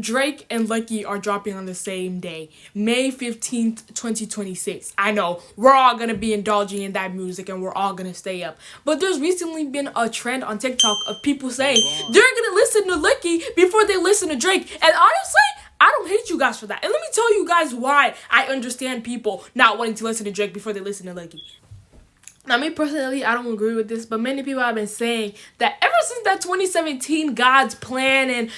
Drake and Lucki are dropping on the same day, May 15th, 2026. I know, we're all gonna be indulging in that music and we're all gonna stay up. But there's recently been a trend on TikTok of people saying they're gonna listen to Lucki before they listen to Drake. And honestly, I don't hate you guys for that. And let me tell you guys why I understand people not wanting to listen to Drake before they listen to Lucki. Now, me personally, I don't agree with this, but many people have been saying that ever since that 2017 God's Plan and,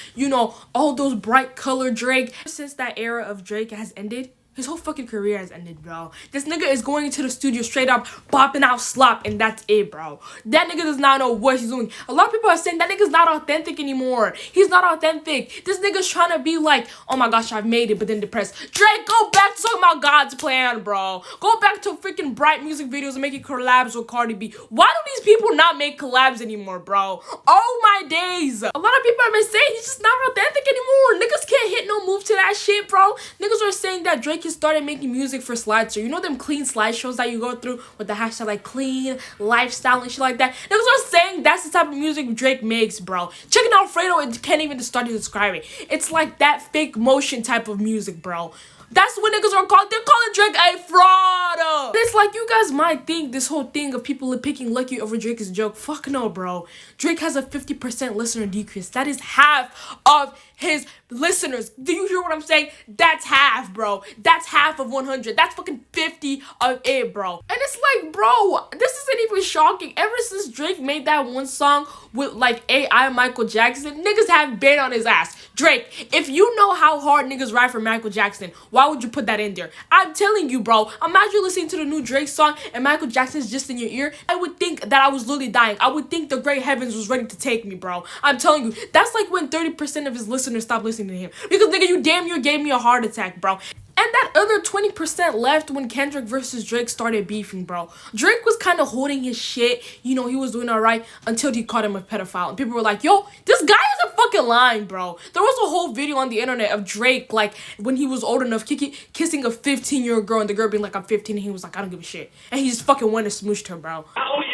all those bright color Drake, since that era of Drake has ended, his whole fucking career has ended, bro. This nigga is going into the studio straight up, popping out slop, and that's it, bro. That nigga does not know what he's doing. A lot of people are saying that nigga's not authentic anymore. He's not authentic. This nigga's trying to be like, oh my gosh, I've made it, but then depressed. Drake, go back to talking about God's Plan, bro. Go back to freaking bright music videos and making collabs with Cardi B. Why do these people not make collabs anymore, bro? Oh my days. A lot of people have been saying he's just not authentic anymore. Niggas can't hit no move to that shit, bro. Niggas are saying that Drake started making music for slideshow. You know them clean slideshows that you go through with the hashtag like clean lifestyle and shit like that? Niggas are saying that's the type of music Drake makes, bro. Checking out Fredo, it can't even start to describe it. It's like that fake motion type of music, bro. That's what niggas are calling. They're calling Drake a fraud. It's like you guys might think this whole thing of people picking Lucki over Drake is a joke. Fuck no, bro. Drake has a 50% listener decrease. That is half of his listeners. Do you hear what I'm saying? That's half, bro. That's half of 100. That's fucking 50 of it, bro. And it's like, bro, this isn't even shocking. Ever since Drake made that one song with like AI Michael Jackson, niggas have been on his ass. Drake, if you know how hard niggas ride for Michael Jackson, why would you put that in there? I'm telling you, bro. Imagine listening to the new Drake song and Michael Jackson's just in your ear. I would think that I was literally dying. I would think the great heavens was ready to take me, bro. I'm telling you, that's like when 30% of his listeners stopped listening to him. Because, nigga, you damn near gave me a heart attack, bro. And that other 20% left when Kendrick versus Drake started beefing, bro. Drake was kind of holding his shit. He was doing all right until he called him a pedophile. And people were like, yo, this guy is a fucking lying, bro. There was a whole video on the internet of Drake, like, when he was old enough, kissing a 15-year-old girl, and the girl being like, I'm 15, and he was like, I don't give a shit. And he just fucking went and smooshed her, bro. How old are you?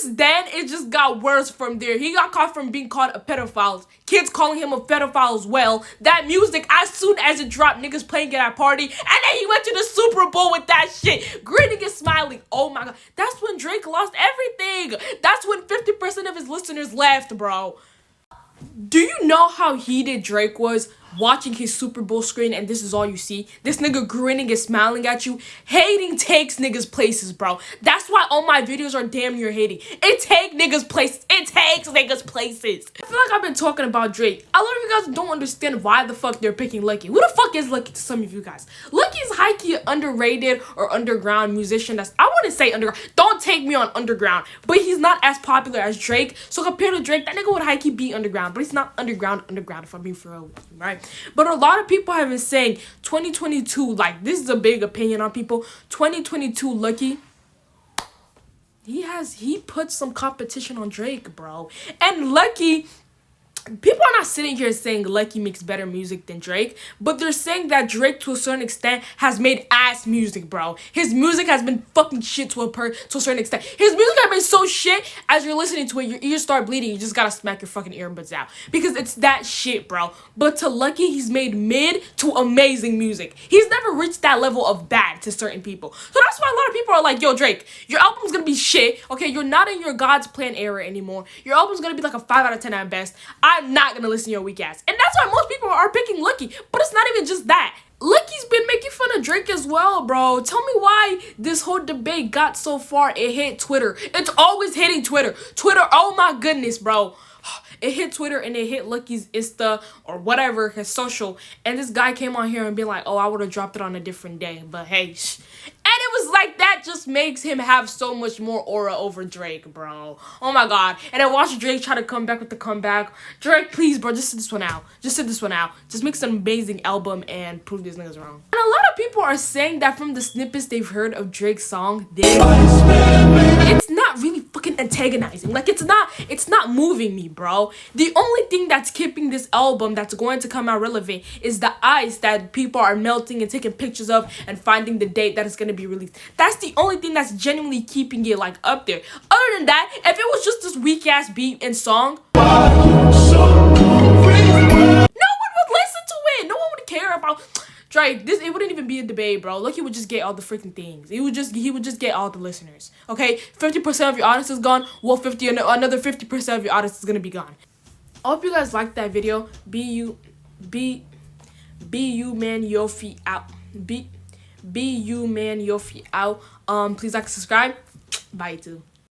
Then it just got worse from there. He got caught from being called a pedophile. Kids calling him a pedophile as well. That music, as soon as it dropped, niggas playing it at party. And then he went to the Super Bowl with that shit. Grinning and smiling. Oh my god. That's when Drake lost everything. That's when 50% of his listeners left, bro. Do you know how heated Drake was watching his Super Bowl screen and this is all you see? This nigga grinning and smiling at you. Hating takes niggas places, bro. That's why all my videos are damn near hating. It takes niggas places. It takes niggas places. I feel like I've been talking about Drake. A lot of you guys don't understand why the fuck they're picking Lucki. Who the fuck is Lucki to some of you guys? Lucki is high-key underrated or underground musician. I wouldn't say underground. Don't take me on underground. But he's not as popular as Drake. So compared to Drake, that nigga would high-key be underground. But he's not underground if I'm being for real with you, right? But a lot of people have been saying 2022, like, this is a big opinion on people. 2022 Lucki, he put some competition on Drake, bro. And Lucki, people are not sitting here saying Lucki makes better music than Drake, but they're saying that Drake, to a certain extent, has made ass music, bro. His music has been fucking shit to a certain extent. His music has been so shit, as you're listening to it, your ears start bleeding. You just gotta smack your fucking earbuds out. Because it's that shit, bro. But to Lucki, he's made mid to amazing music. He's never reached that level of bad to certain people. So that's why a lot of people are like, yo, Drake, your album's gonna be shit. Okay, you're not in your God's Plan era anymore. Your album's gonna be like a 5 out of 10 at best. I'm not gonna listen to your weak ass. And that's why most people are picking Lucki. But it's not even just that. Lucki's been making fun of Drake as well, bro. Tell me why this whole debate got so far it hit Twitter. It's always hitting Twitter. Twitter, oh my goodness, bro. It hit Twitter and it hit Lucki's Insta or whatever, his social. And this guy came on here and be like, oh, I would have dropped it on a different day. But hey, And it was like that just makes him have so much more aura over Drake, bro. Oh my god. And then watch Drake try to come back with the comeback. Drake, please, bro, just sit this one out. Just sit this one out. Just make an amazing album and prove these niggas wrong. And a lot of people are saying that from the snippets they've heard of Drake's song, it's not really fucking antagonizing. Like, it's not moving me, bro. The only thing that's keeping this album that's going to come out relevant is the ice that people are melting and taking pictures of and finding the date that it's going to be released. That's the only thing that's genuinely keeping it like up there. Other than that, if it was just this weak ass beat and song, no one would listen to it. No one would care about Drake. It wouldn't even be a debate, bro. Lucki would just get all the freaking things. He would just get all the listeners. Okay, 50% of your audience is gone. Well, another 50% of your audience is gonna be gone. I hope you guys liked that video. Be you, man, your feet out. Be you, man, your feet out. Please like, subscribe. Bye, too.